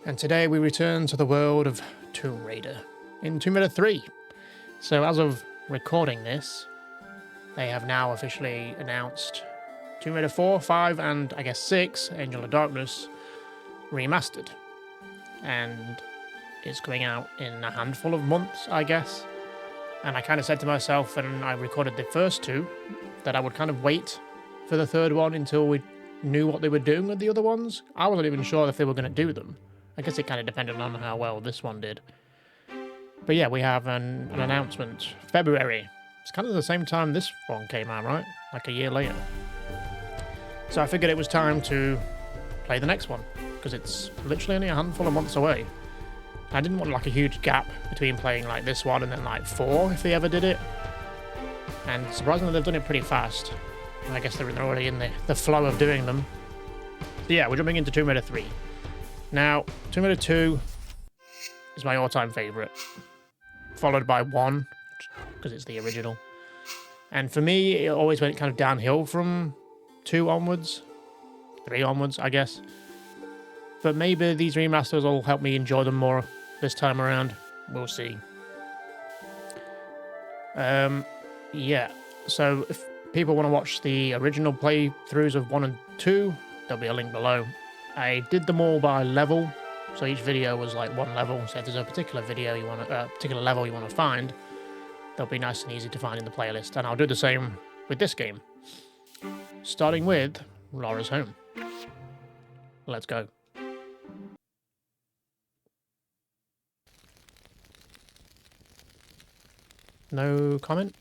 and today we return to the world of Tomb Raider in Tomb Raider 3. So as of recording this, they have now officially announced Tomb Raider 4, 5, and I guess 6, Angel of Darkness, Remastered. And it's coming out in a handful of months, I guess. And I kind of said to myself when I recorded the first two that I would kind of wait for the third one until we knew what they were doing with the other ones. I wasn't even sure if they were going to do them. I guess it kind of depended on how well this one did. But yeah, we have an announcement. February. It's kind of the same time this one came out, right? Like a year later. So I figured it was time to play the next one, because it's literally only a handful of months away. I didn't want like a huge gap between playing like this one and then like 4 if they ever did it. And surprisingly they've done it pretty fast. I guess they're already in the flow of doing them. So yeah, we're jumping into Tomb Raider 3. Now, Tomb Raider 2 is my all-time favourite. Followed by 1, because it's the original. And for me, it always went kind of downhill from 2 onwards. 3 onwards, I guess. But maybe these remasters will help me enjoy them more this time around. We'll see. Yeah, so if people want to watch the original playthroughs of 1 and 2, there'll be a link below. I did them all by level, so each video was like 1 level. So if there's a particular video you want to, particular level you want to find, they'll be nice and easy to find in the playlist. And I'll do the same with this game, starting with Lara's home. Let's go. No comment?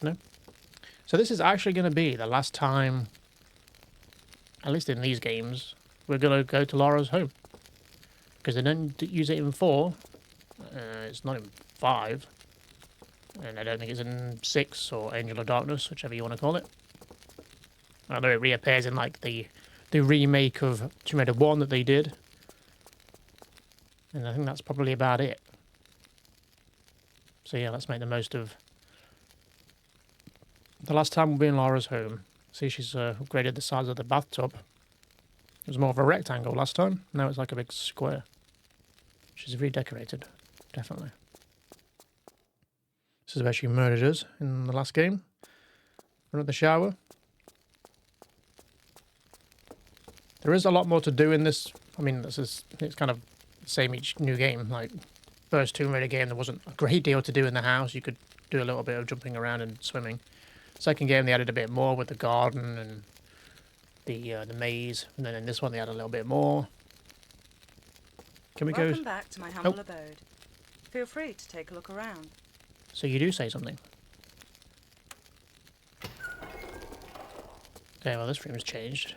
No? So this is actually going to be the last time, at least in these games, we're going to go to Lara's home. Because they don't use it in 4. It's not in 5. And I don't think it's in 6 or Angel of Darkness, whichever you want to call it. Although it reappears in like the remake of Tomb Raider 1 that they did. And I think that's probably about it. So yeah, let's make the most of the last time we'll be in Lara's home. See, she's upgraded the size of the bathtub. It was more of a rectangle last time. Now it's like a big square. She's redecorated, definitely. This is where she murdered us in the last game. We're at the shower. There is a lot more to do in this. I mean, it's kind of the same each new game. Like, first Tomb Raider game, there wasn't a great deal to do in the house. You could do a little bit of jumping around and swimming. Second game, they added a bit more with the garden and the maze. And then in this one, they added a little bit more. Can we go? Welcome back to my humble abode. Feel free to take a look around. So you do say something. Okay, well this room's changed.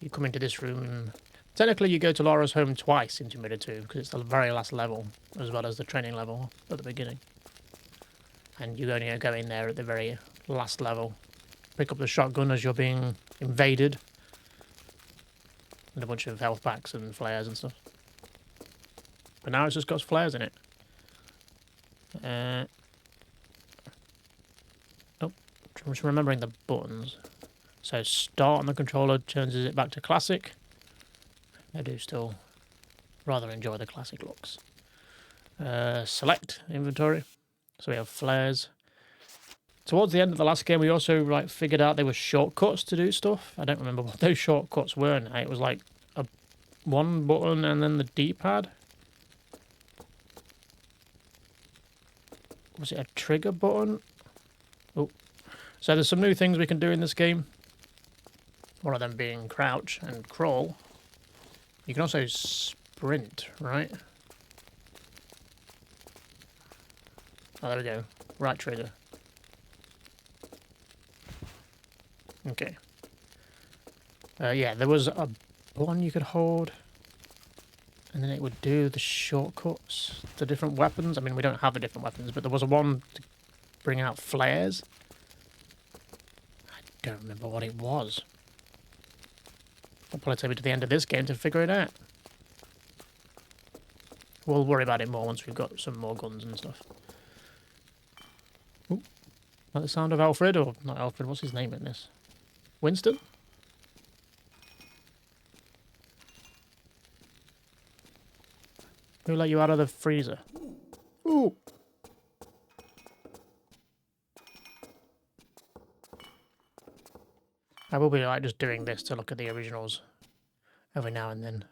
You come into this room. Technically, you go to Lara's home twice in Tomb Raider 2, because it's the very last level, as well as the training level at the beginning. And you only go in there at the very last level. Pick up the shotgun as you're being invaded. And a bunch of health packs and flares and stuff. But now it's just got flares in it. Oh, I'm just remembering the buttons. So start on the controller changes it back to classic. I do still rather enjoy the classic looks. Select inventory. So we have flares. Towards the end of the last game, we also like figured out there were shortcuts to do stuff. I don't remember what those shortcuts were now. It was like a 1 button and then the D-pad. Was it a trigger button? Oh. So there's some new things we can do in this game. One of them being crouch and crawl. You can also sprint, right? Oh, there we go. Right trigger. Okay. Yeah, there was a one you could hold. And then it would do the shortcuts to different weapons. I mean, we don't have the different weapons, but there was a one to bring out flares. I don't remember what it was. It'll probably take me to the end of this game to figure it out. We'll worry about it more once we've got some more guns and stuff. Ooh. Like the sound of Alfred, or not Alfred, what's his name in this? Winston? Who let you out of the freezer? Ooh. I will be like just doing this to look at the originals every now and then.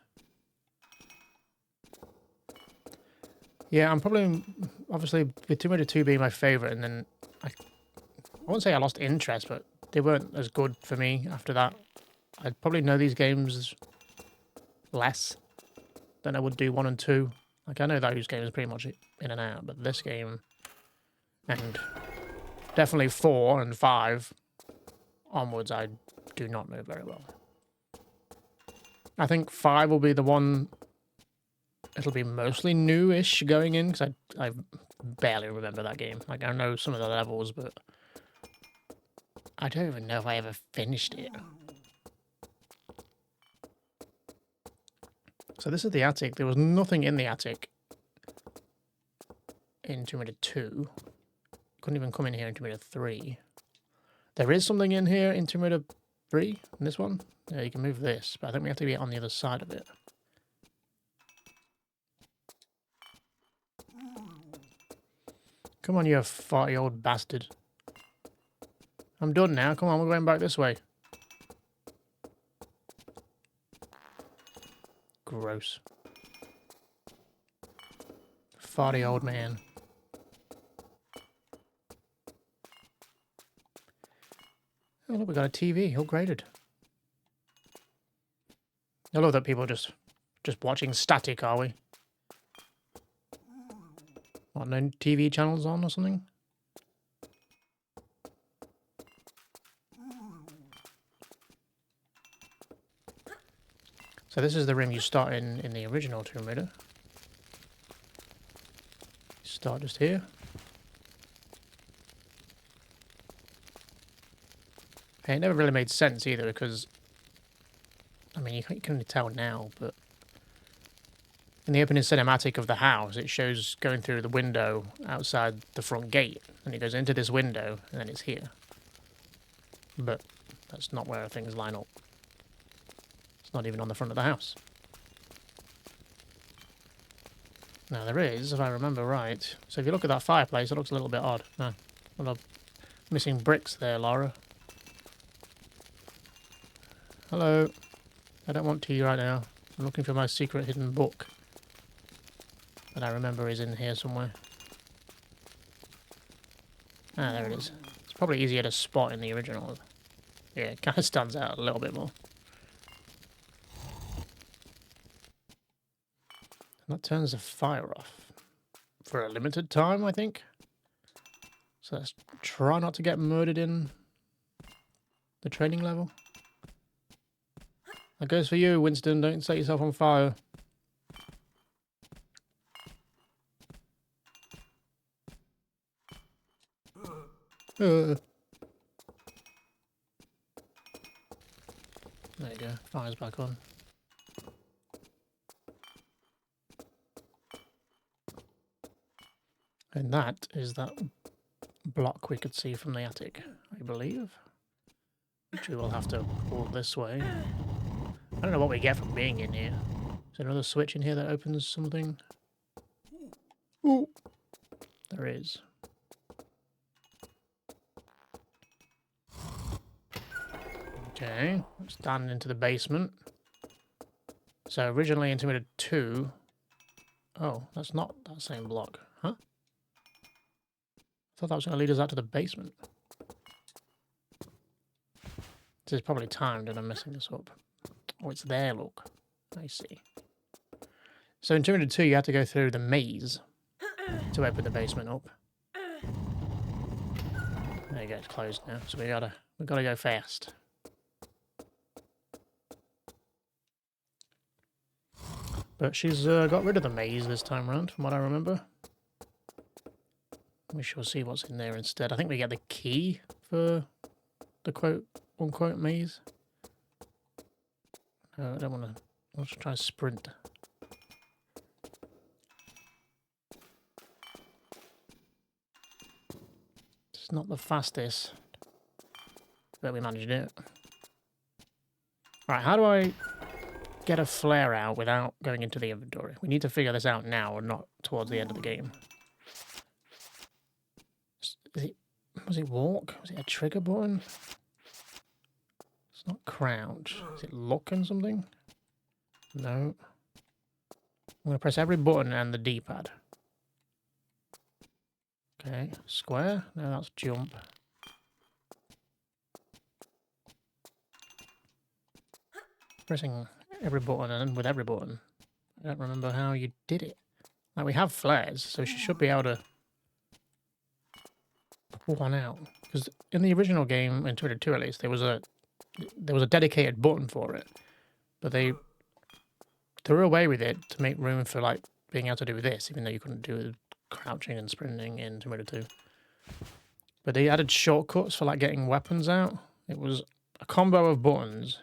Yeah, I'm probably, obviously, with Tomb Raider 2 being my favourite, and then I won't say I lost interest, but they weren't as good for me after that. I'd probably know these games less than I would do 1 and 2. Like, I know those games pretty much in and out, but this game, and definitely 4 and 5 onwards, I do not know very well. I think 5 will be the one. It'll be mostly new-ish going in, because I barely remember that game. Like, I know some of the levels, but I don't even know if I ever finished it. So this is the attic. There was nothing in the attic in Tomb Raider 2. Couldn't even come in here in Tomb Raider 3. There is something in here in Tomb Raider 3, in this one. Yeah, you can move this, but I think we have to be on the other side of it. Come on, you 40-year-old bastard. I'm done now. Come on, we're going back this way. Gross. 40-old man. Oh, look, we got a TV upgraded. I love that people are just watching static, are we? What, no TV channels on or something? So this is the room you start in the original Tomb Raider. You start just here. Hey, it never really made sense either, because I mean, you can only tell now, but in the opening cinematic of the house, it shows going through the window outside the front gate, and it goes into this window, and then it's here. But that's not where things line up. It's not even on the front of the house. Now there is, if I remember right. So if you look at that fireplace, it looks a little bit odd. No, a lot of missing bricks there, Lara. Hello. I don't want tea right now. I'm looking for my secret hidden book that I remember is in here somewhere. Ah, there it is. It's probably easier to spot in the original. Yeah, it kind of stands out a little bit more. And that turns the fire off. For a limited time, I think. So let's try not to get murdered in the training level. That goes for you, Winston. Don't set yourself on fire. There you go. Fire's back on. And that is that block we could see from the attic, I believe. Which we will have to pull this way. I don't know what we get from being in here. Is there another switch in here that opens something? Ooh. There is. Okay, let's down into the basement. So originally in Tomb Raider 2... Oh, that's not that same block. Huh? I thought that was going to lead us out to the basement. This is probably timed and I'm messing this up. Oh, it's there, look. I see. So in Tomb Raider 2, you had to go through the maze to open the basement up. There you go, it's closed now. So we gotta go fast. But she's got rid of the maze this time around, from what I remember. We shall see what's in there instead. I think we get the key for the quote-unquote maze. No, I don't want to... Let's try and sprint. It's not the fastest, but we managed it. Right, how do I get a flare out without going into the inventory. We need to figure this out now and not towards the end of the game. Was it walk? Was it a trigger button? It's not crouch. Is it look and something? No. I'm going to press every button and the D-pad. Okay, square. No, that's jump. Pressing every button and with every button. I don't remember how you did it. Like, we have flares, so she should be able to pull one out. Because in the original game, in Twitter 2 at least, there was a dedicated button for it. But they threw away with it to make room for, like, being able to do this, even though you couldn't do crouching and sprinting in Tomb Raider 2. But they added shortcuts for, like, getting weapons out. It was a combo of buttons.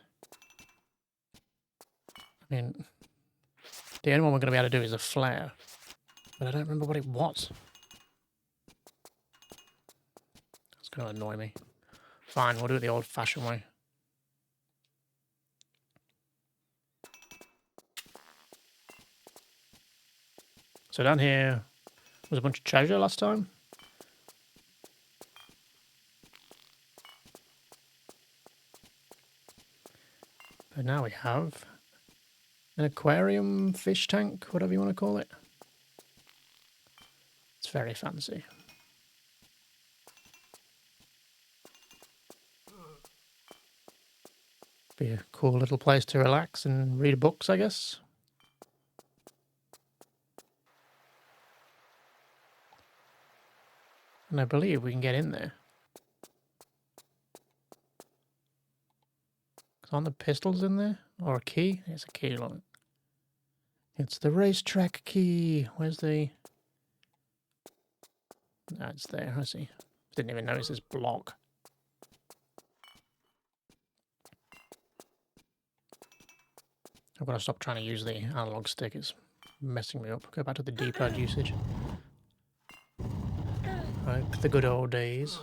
I mean, the only one we're going to be able to do is a flare. But I don't remember what it was. It's going to annoy me. Fine, we'll do it the old-fashioned way. So down here was a bunch of treasure last time. But now we have an aquarium, fish tank, whatever you want to call it. It's very fancy. Be a cool little place to relax and read books, I guess. And I believe we can get in there. Aren't the pistols in there? Or a key? It's a key on it. It's the racetrack key. Where's the... No, it's there. I see. Didn't even notice this block. I've got to stop trying to use the analog stick. It's messing me up. Go back to the D-pad usage. Like the good old days.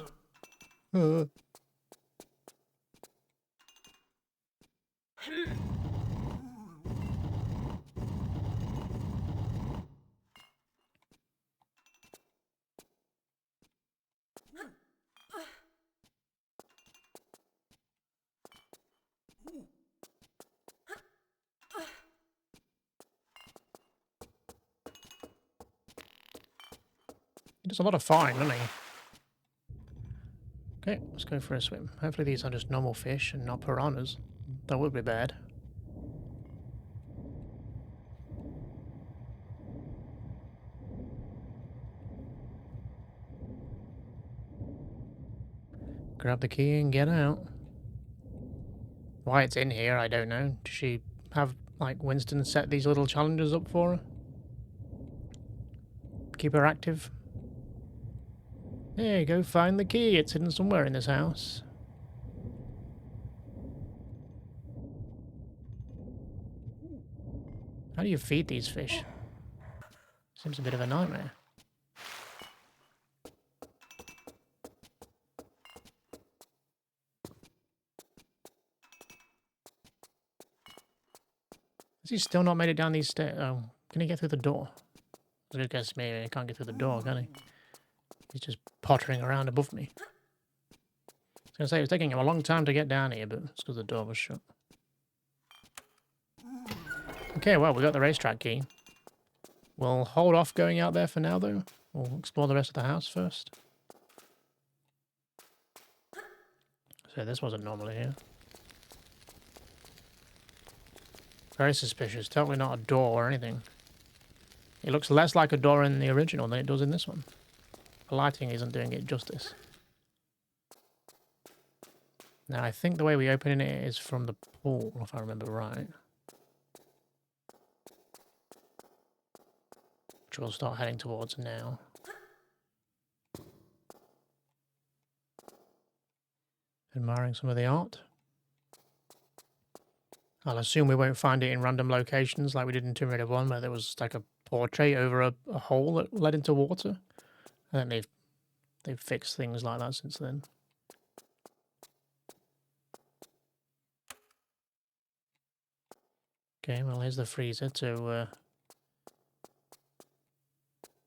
He does a lot of fine, doesn't he? Okay, let's go for a swim. Hopefully these are just normal fish and not piranhas. That would be bad. Grab the key and get out. Why it's in here, I don't know. Does she have, like, Winston set these little challenges up for her? Keep her active? Hey, go find the key. It's hidden somewhere in this house. How do you feed these fish? Seems a bit of a nightmare. Has he still not made it down these stairs? Oh, can he get through the door? I guess maybe he can't get through the door, can he? He's just pottering around above me. I was going to say, it was taking him a long time to get down here, but it's because the door was shut. Okay, well, we got the racetrack key. We'll hold off going out there for now, though. We'll explore the rest of the house first. So this wasn't normally here. Very suspicious. Totally not a door or anything. It looks less like a door in the original than it does in this one. The lighting isn't doing it justice. Now, I think the way we open it is from the pool, if I remember right. Which we'll start heading towards now. Admiring some of the art. I'll assume we won't find it in random locations like we did in Tomb Raider 1, where there was like a portrait over a hole that led into water. I think they've fixed things like that since then. Okay, well, here's the freezer to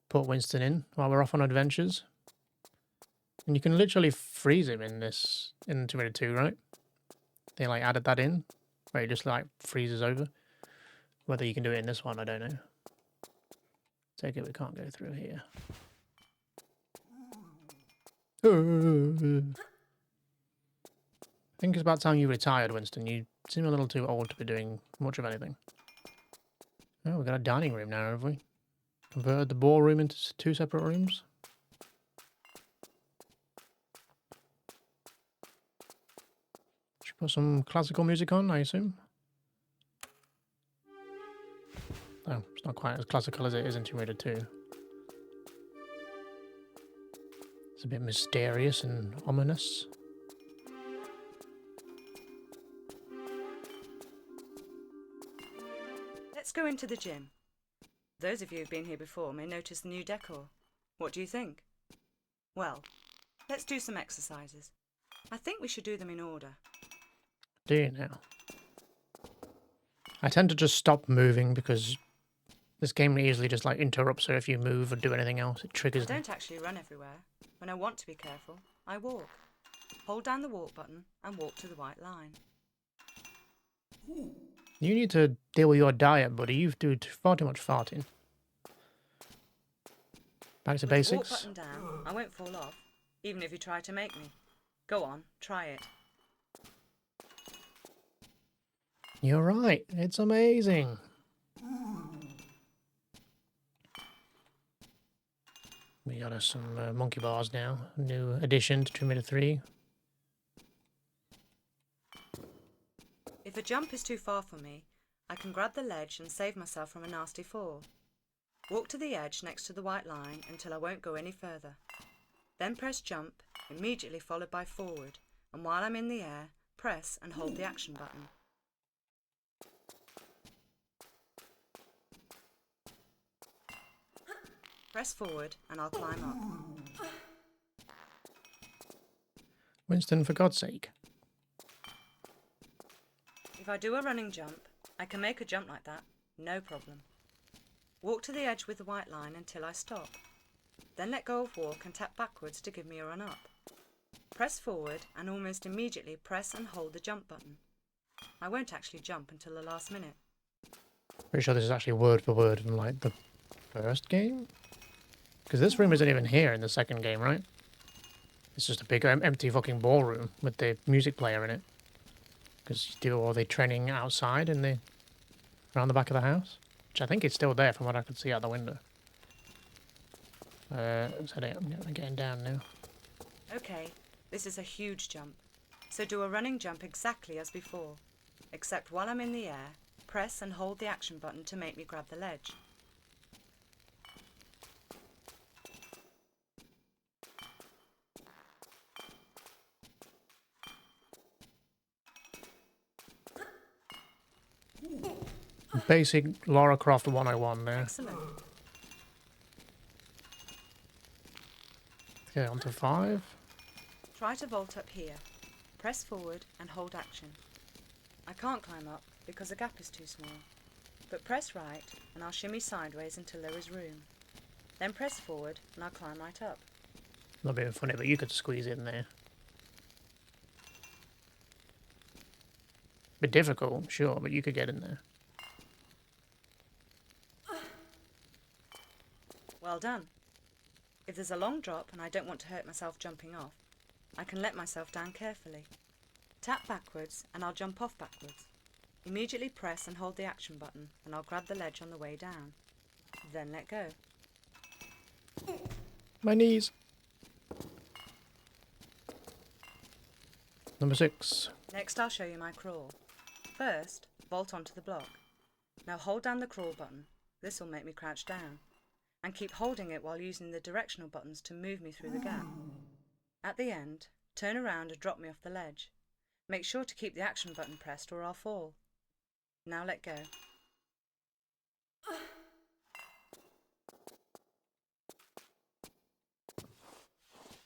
put Winston in while we're off on adventures. And you can literally freeze him in this, in Tomb Raider 2, right? They like added that in, where he just like freezes over. Whether you can do it in this one, I don't know. Take it, we can't go through here. I think it's about time you retired, Winston. You seem a little too old to be doing much of anything. Oh, we've got a dining room now, have we? Converted the ballroom into two separate rooms. Should put some classical music on, I assume. Oh, it's not quite as classical as it is in Tomb Raider 2. It's a bit mysterious and ominous. Let's go into the gym. Those of you who've been here before may notice the new decor. What do you think? Well, let's do some exercises. I think we should do them in order. Do you now? I tend to just stop moving because this game easily just like interrupts her if you move or do anything else. It triggers I don't actually run everywhere. When I want to be careful, I walk. Hold down the walk button and walk to the white line. You need to deal with your diet, buddy. You do far too much farting. Back to With basics. the walk button down, I won't fall off, even if you try to make me. Go on, try it. You're right. It's amazing. We got us some monkey bars now. New addition to Tomb Raider 3. If a jump is too far for me, I can grab the ledge and save myself from a nasty fall. Walk to the edge next to the white line until I won't go any further. Then press jump, immediately followed by forward, and while I'm in the air, press and hold the action button. Press forward and I'll climb up. Winston, for God's sake. If I do a running jump, I can make a jump like that, no problem. Walk to the edge with the white line until I stop. Then let go of walk and tap backwards to give me a run up. Press forward and almost immediately press and hold the jump button. I won't actually jump until the last minute. Pretty sure this is actually word for word from like the first game? Because this room isn't even here in the second game, right? It's just a big empty fucking ballroom with the music player in it. Because you do all the training outside in the around the back of the house, which I think is still there from what I could see out the window. I'm getting down now. Okay, this is a huge jump. So do a running jump exactly as before. Except while I'm in the air, press and hold the action button to make me grab the ledge. Basic Lara Croft 101 there. Excellent. Okay, on to 5. Try to vault up here. Press forward and hold action. I can't climb up because the gap is too small. But press right and I'll shimmy sideways until there is room. Then press forward and I'll climb right up. Not being funny, but you could squeeze in there. Bit difficult, sure, but you could get in there. Well done. If there's a long drop and I don't want to hurt myself jumping off, I can let myself down carefully. Tap backwards and I'll jump off backwards. Immediately press and hold the action button and I'll grab the ledge on the way down. Then let go. My knees. Number 6. Next I'll show you my crawl. First, vault onto the block. Now hold down the crawl button. This will make me crouch down. And keep holding it while using the directional buttons to move me through the gap. At the end, turn around and drop me off the ledge. Make sure to keep the action button pressed or I'll fall. Now let go.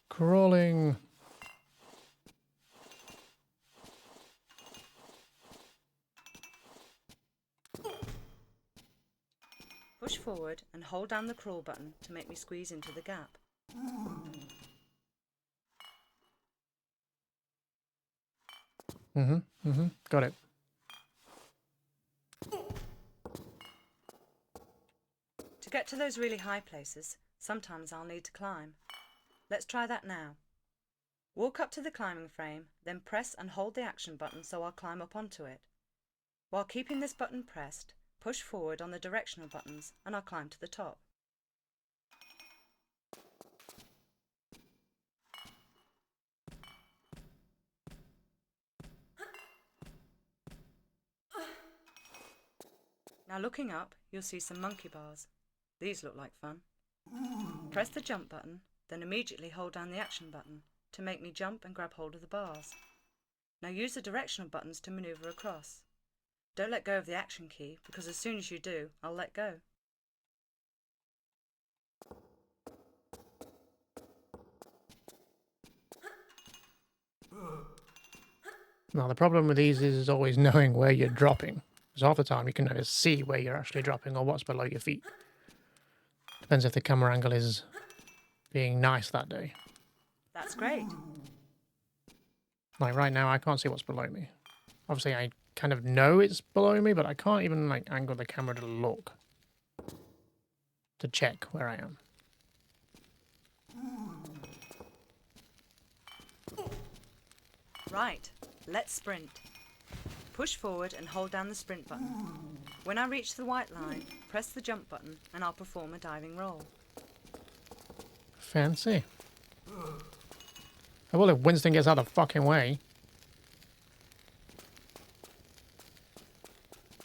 Crawling. Push forward and hold down the crawl button to make me squeeze into the gap. Got it. To get to those really high places, sometimes I'll need to climb. Let's try that now. Walk up to the climbing frame, then press and hold the action button so I'll climb up onto it. While keeping this button pressed, push forward on the directional buttons and I'll climb to the top. Now looking up, you'll see some monkey bars. These look like fun. Press the jump button, then immediately hold down the action button to make me jump and grab hold of the bars. Now use the directional buttons to maneuver across. Don't let go of the action key because as soon as you do, I'll let go. Now the problem with these is always knowing where you're dropping. Because half the time you can never see where you're actually dropping or what's below your feet. Depends if the camera angle is being nice that day. That's great. Like right now I can't see what's below me. Obviously I kind of know it's below me, but I can't even like angle the camera to look. To check where I am. Right, let's sprint. Push forward and hold down the sprint button. When I reach the white line, press the jump button and I'll perform a diving roll. Fancy. Well, if Winston gets out of the fucking way.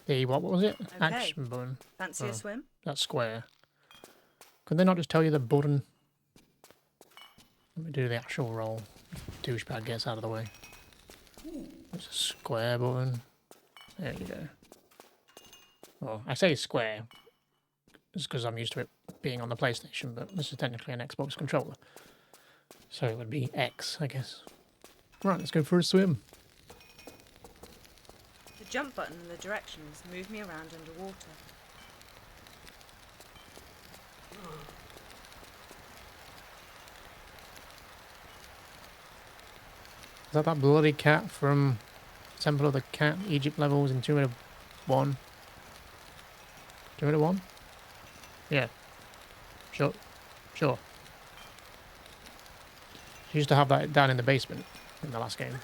The, what was it? Okay. Action button. Fancy a swim? That's square. Could they not just tell you the button? Let me do the actual roll. Douchebag gets out of the way. It's a square button. There you go. Well, I say square. It's because I'm used to it being on the PlayStation, but this is technically an Xbox controller. So it would be X, I guess. Right, let's go for a swim. The jump button and the directions move me around underwater. Is that bloody cat from Temple of the Cat Egypt levels in 2.1? 2.1? Yeah. Sure. Sure. She used to have that down in the basement in the last game.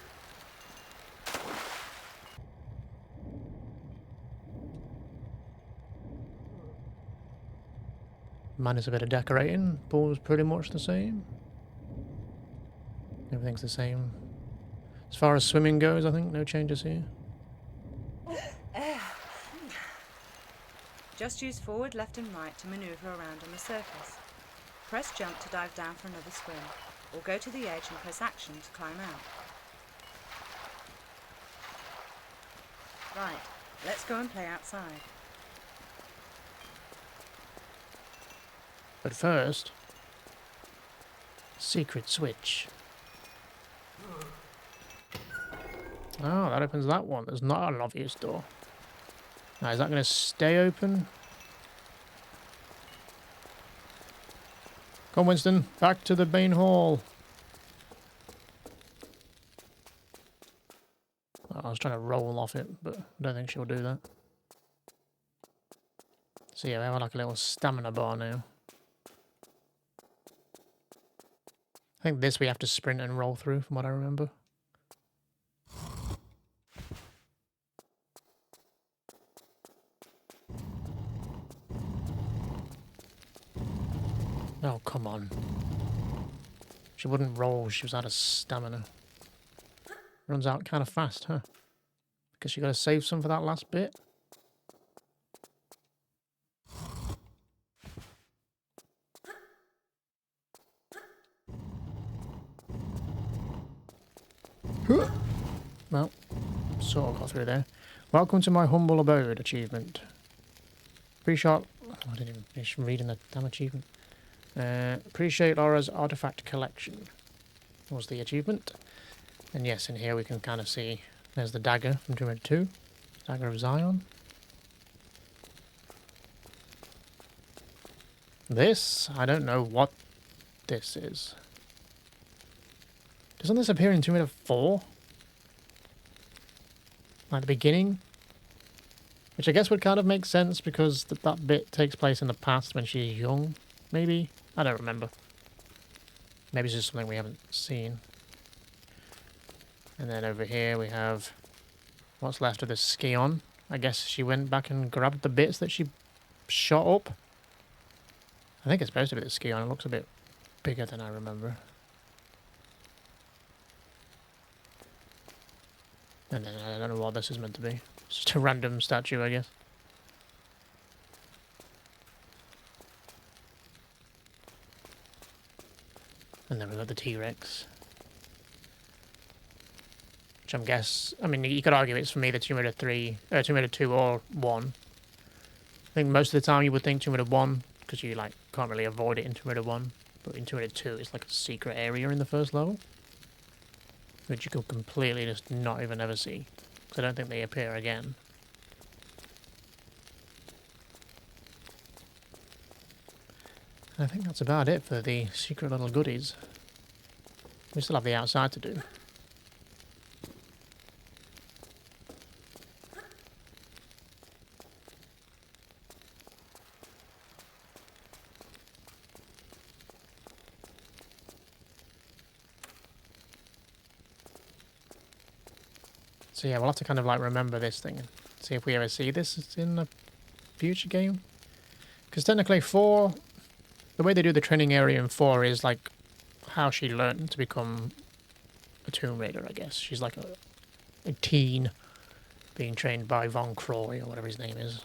Minus a bit of decorating. Pool's pretty much the same. Everything's the same. As far as swimming goes, I think no changes here. Just use forward, left and right to manoeuvre around on the surface. Press jump to dive down for another swim, or go to the edge and press action to climb out. Right, let's go and play outside. But first, secret switch. Oh, that opens that one. There's not an obvious door. Now, is that going to stay open? Come, Winston. Back to the main hall. Oh, I was trying to roll off it, but I don't think she'll do that. So yeah, we have like a little stamina bar now. I think this we have to sprint and roll through, from what I remember. Oh, come on. She wouldn't roll, she was out of stamina. Runs out kind of fast, huh? Because you got to save some for that last bit. Well, sort of got through there. Welcome to my humble abode achievement. Appreciate... Oh, I didn't even finish reading the damn achievement. Appreciate Lara's artifact collection was the achievement. And yes, in here we can kind of see there's the dagger from Tomb Raider 2. Dagger of Zion. This, I don't know what this is. Doesn't this appear in Tomb Raider 4? Like the beginning? Which I guess would kind of make sense because that bit takes place in the past when she's young, maybe? I don't remember. Maybe it's just something we haven't seen. And then over here we have what's left of the Scion. I guess she went back and grabbed the bits that she shot up. I think it's supposed to be the Scion. It looks a bit bigger than I remember. And then I don't know what this is meant to be. It's just a random statue, I guess. And then we've got the T-Rex. Which I mean, you could argue it's for me the Tomb Raider 2 or 1. I think most of the time you would think Tomb Raider 1, because you like can't really avoid it in Tomb Raider 1. But in Tomb Raider 2, it's like a secret area in the first level. Which you could completely just not even ever see. Because I don't think they appear again. I think that's about it for the secret little goodies. We still have the outside to do. So yeah, we'll have to kind of like remember this thing and see if we ever see this in a future game. Because technically 4, the way they do the training area in 4 is like how she learned to become a Tomb Raider, I guess. She's like a teen being trained by Von Croy or whatever his name is.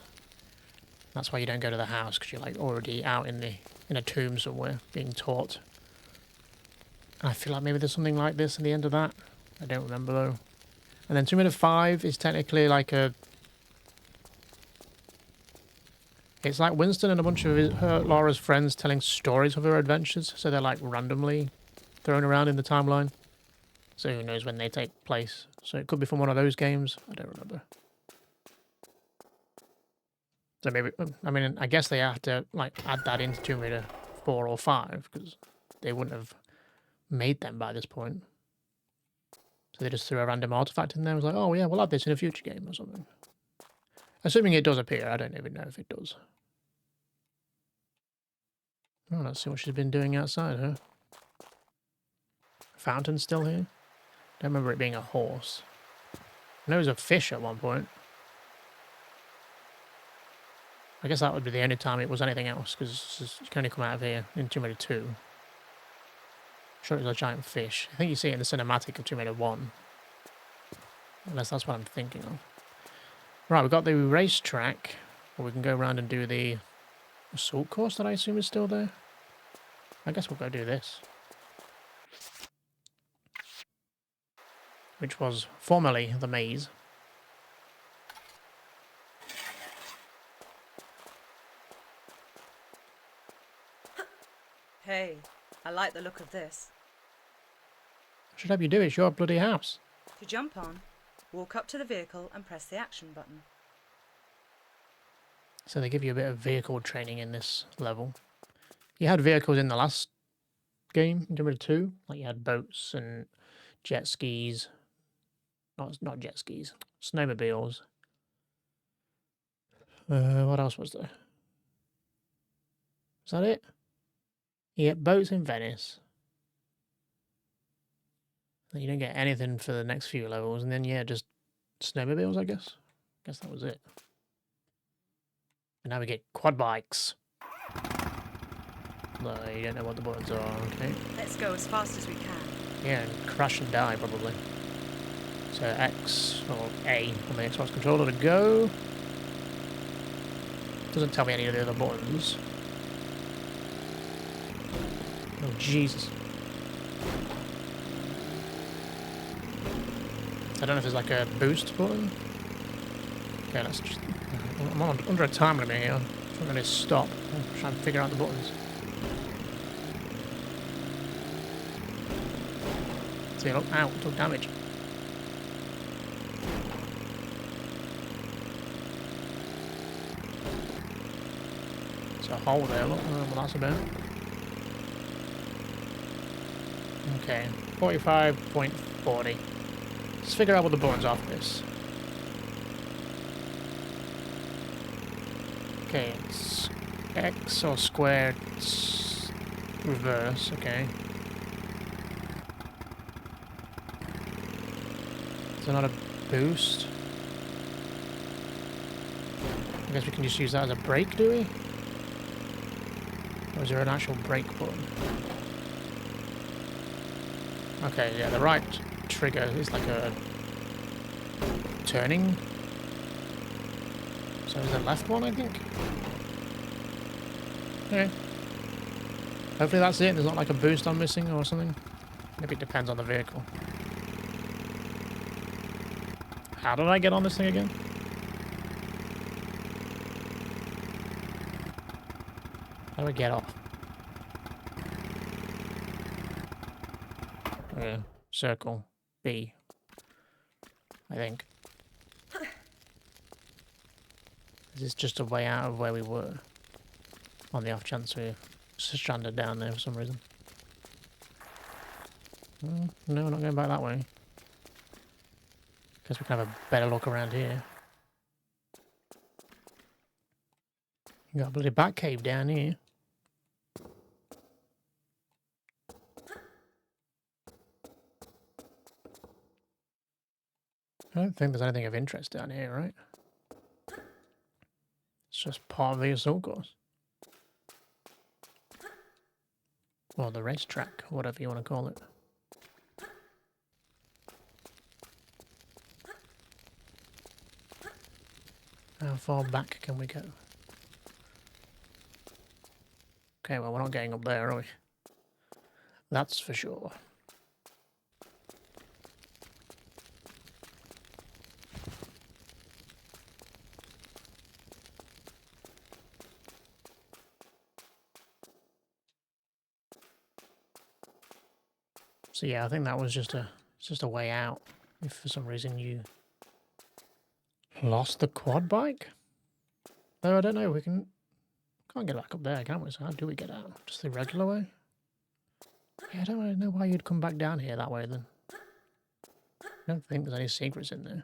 That's why you don't go to the house, because you're like already out in a tomb somewhere being taught. And I feel like maybe there's something like this at the end of that. I don't remember though. And then Tomb Raider 5 is technically like it's like Winston and a bunch of Lara's friends telling stories of her adventures, so they're like randomly thrown around in the timeline. So who knows when they take place. So it could be from one of those games. I don't remember. So maybe, I mean, I guess they have to like add that into Tomb Raider 4 or 5, because they wouldn't have made them by this point. So they just threw a random artifact in there and was like, oh yeah, we'll add this in a future game or something. Assuming it does appear, I don't even know if it does. Oh, let's see what she's been doing outside, huh? Fountain's still here? Don't remember it being a horse. I know it was a fish at one point. I guess that would be the only time it was anything else, because you can only come out of here in Tomb Raider 2. I'm sure it was a giant fish. I think you see it in the cinematic of Tomb Raider 1. Unless that's what I'm thinking of. Right, we've got the racetrack, where we can go around and do the assault course that I assume is still there. I guess we'll go do this. Which was formerly the maze. Hey, I like the look of this. I should hope you do, it's your bloody house. To jump on, walk up to the vehicle and press the action button. So they give you a bit of vehicle training in this level. You had vehicles in the last game, in Tomb Raider 2. Like you had boats and jet skis. Not jet skis. Snowmobiles. What else was there? Is that it? Yeah, boats in Venice. Then you don't get anything for the next few levels. And then, yeah, just snowmobiles, I guess. Guess that was it. And now we get quad bikes. No, you don't know what the buttons are, okay. Let's go as fast as we can. Yeah, and crash and die, probably. So X, or A on the Xbox controller to go. Doesn't tell me any of the other buttons. Oh, Jesus. I don't know if there's like a boost button. Okay, let's just... I'm under a time limit here. I'm going to stop and try and figure out the buttons. See, look, ow, took damage. So a hole there. Look, I don't know what that's about. Okay, 45.40. Let's figure out what the bones off this. Okay, it's X or squared reverse, okay. Is there not a boost? I guess we can just use that as a brake, do we? Or is there an actual brake button? Okay, yeah, the right trigger is like a turning. So is the left one, I think? Okay. Hopefully that's it. There's not like a boost I'm missing or something. Maybe it depends on the vehicle. How did I get on this thing again? How do I get off? Circle. B. I think. Is this just a way out of where we were? On the off chance we're stranded down there for some reason. No, we're not going back that way. Guess we can have a better look around here. You got a bloody bat cave down here. I don't think there's anything of interest down here, right? It's just part of the assault course. Or the racetrack, whatever you want to call it. How far back can we go? Okay, well, we're not getting up there, are we? That's for sure. So yeah, I think that was just a way out. If for some reason you lost the quad bike? No, I don't know. Can't get back up there, can we? So how do we get out? Just the regular way? Yeah, I don't really know why you'd come back down here that way then. I don't think there's any secrets in there.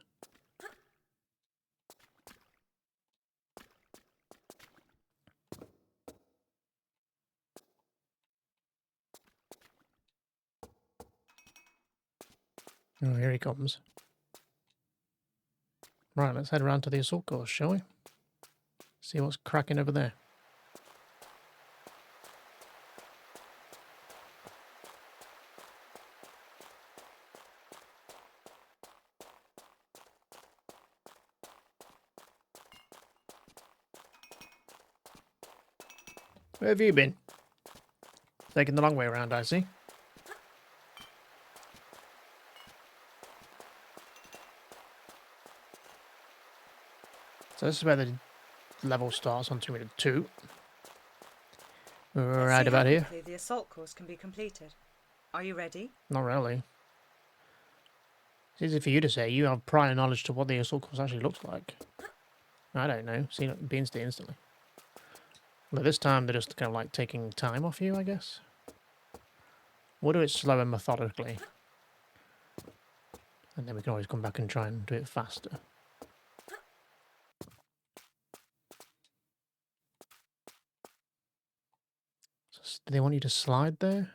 Oh, here he comes. Right, let's head around to the assault course, shall we? See what's cracking over there. Where have you been? Taking the long way around, I see. So this is where the level starts on 2. We're right about here. The assault course can be completed. Are you ready? Not really. It's easy for you to say. You have prior knowledge to what the assault course actually looks like. I don't know. Seen it instantly. But this time they're just kind of like taking time off you, I guess. We'll do it slow and methodically. And then we can always come back and try and do it faster. So, do they want you to slide there?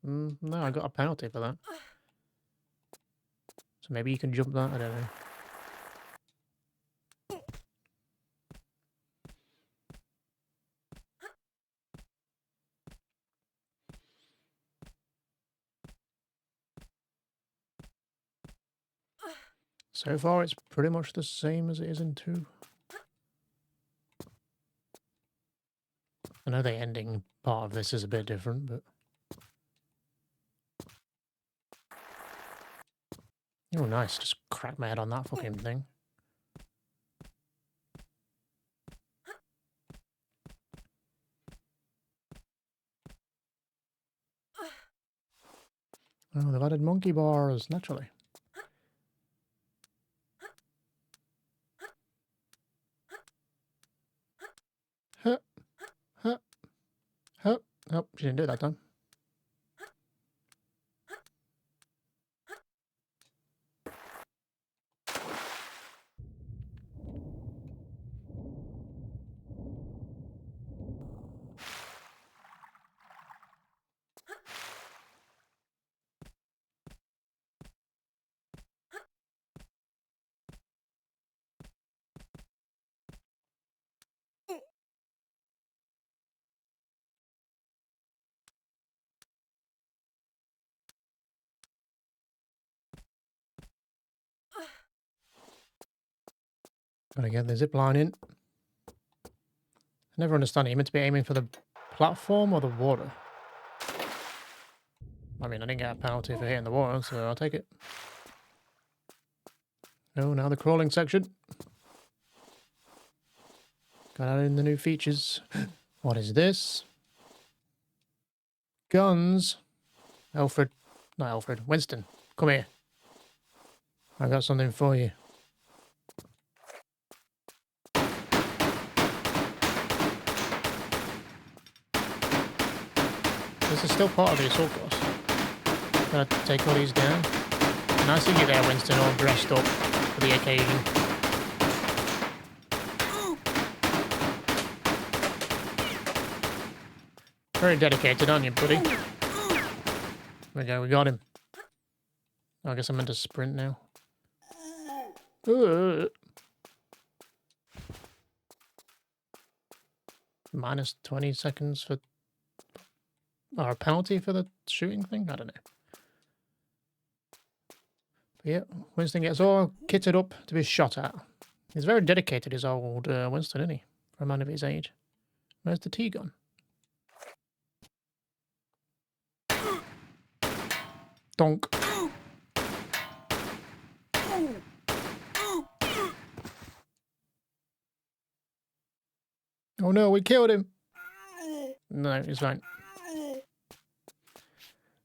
No, I got a penalty for that. So maybe you can jump that? I don't know. So far, it's pretty much the same as it is in 2. I know the ending part of this is a bit different, but... Oh, nice. Just crack my head on that fucking thing. Oh, they've added monkey bars, naturally. Huh. She didn't do it that time. Gotta get the zip line in. I never understand. Are you meant to be aiming for the platform or the water? I mean, I didn't get a penalty for hitting the water, so I'll take it. Oh, now the crawling section. Got out in the new features. What is this? Guns. Alfred. Not Alfred. Winston. Come here. I got something for you. This is still part of the assault course. Gotta take all these down. And I see you there, Winston, all dressed up for the occasion. Very dedicated, aren't you, buddy? There we go, we got him. I guess I'm meant to sprint now. Minus 20 seconds for... or a penalty for the shooting thing? I don't know. But yeah, Winston gets all kitted up to be shot at. He's very dedicated, his old Winston, isn't he? For a man of his age. Where's the tea gun? Donk. Oh no, we killed him. No, he's fine.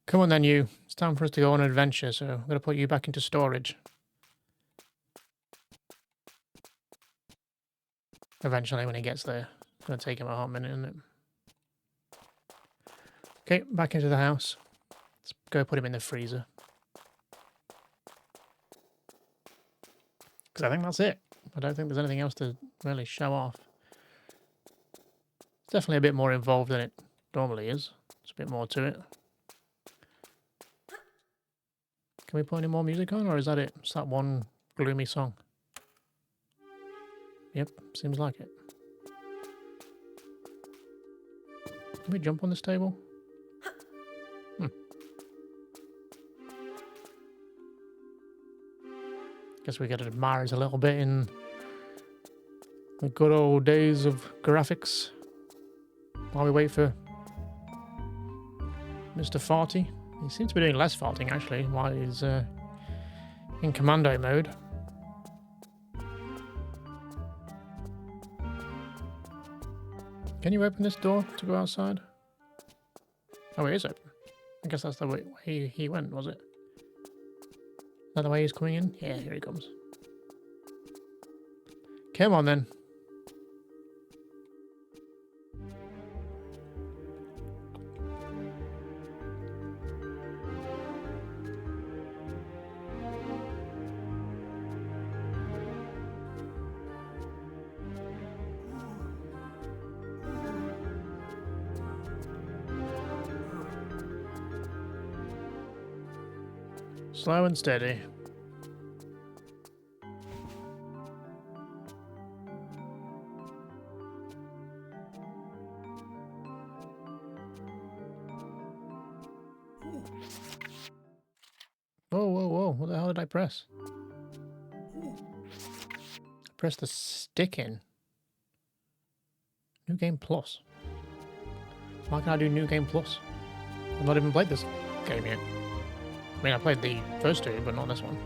Come on then, you. It's time for us to go on an adventure, so I'm going to put you back into storage. Eventually, when he gets there. It's going to take him a hot minute, isn't it? Okay, back into the house. Let's go put him in the freezer. Because I think that's it. I don't think there's anything else to really show off. It's definitely a bit more involved than it normally is. There's a bit more to it. Can we put any more music on, or is that it? It's that one gloomy song. Yep, seems like it. Can we jump on this table? Guess we gotta admire it a little bit in the good old days of graphics. While we wait for Mr. Farty. He seems to be doing less farting, actually, while he's in commando mode. Can you open this door to go outside? Oh, it is open. I guess that's the way he went, was it? Is that the way he's coming in? Yeah, here he comes. Come on, then. Slow and steady. Whoa, whoa, whoa. What the hell did I press? I pressed the stick in. New Game Plus. Why can't I do New Game Plus? I've not even played this game yet. I mean, I played the first two, but not this one.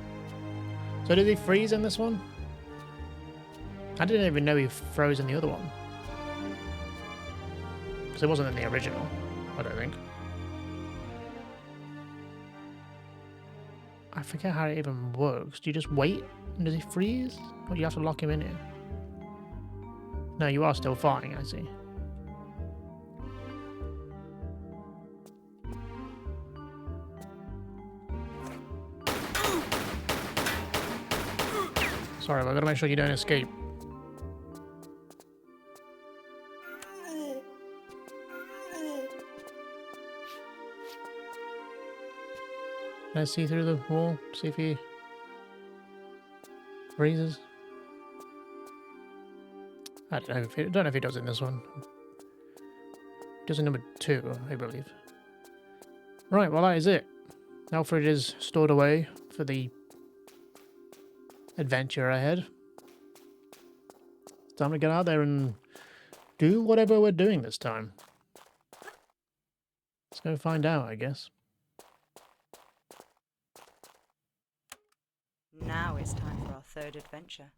So did he freeze in this one? I didn't even know he froze in the other one. Because it wasn't in the original, I don't think. I forget how it even works. Do you just wait and does he freeze? Or do you have to lock him in here? No, you are still fighting, I see. Sorry, but I gotta make sure you don't escape. Can I see through the wall? See if he freezes? I don't know if he does in this one. He does in number 2, I believe. Right, well that is it. Alfred is stored away for the adventure ahead. It's time to get out there and do whatever we're doing this time. Let's go find out, I guess. Now it's time for our third adventure.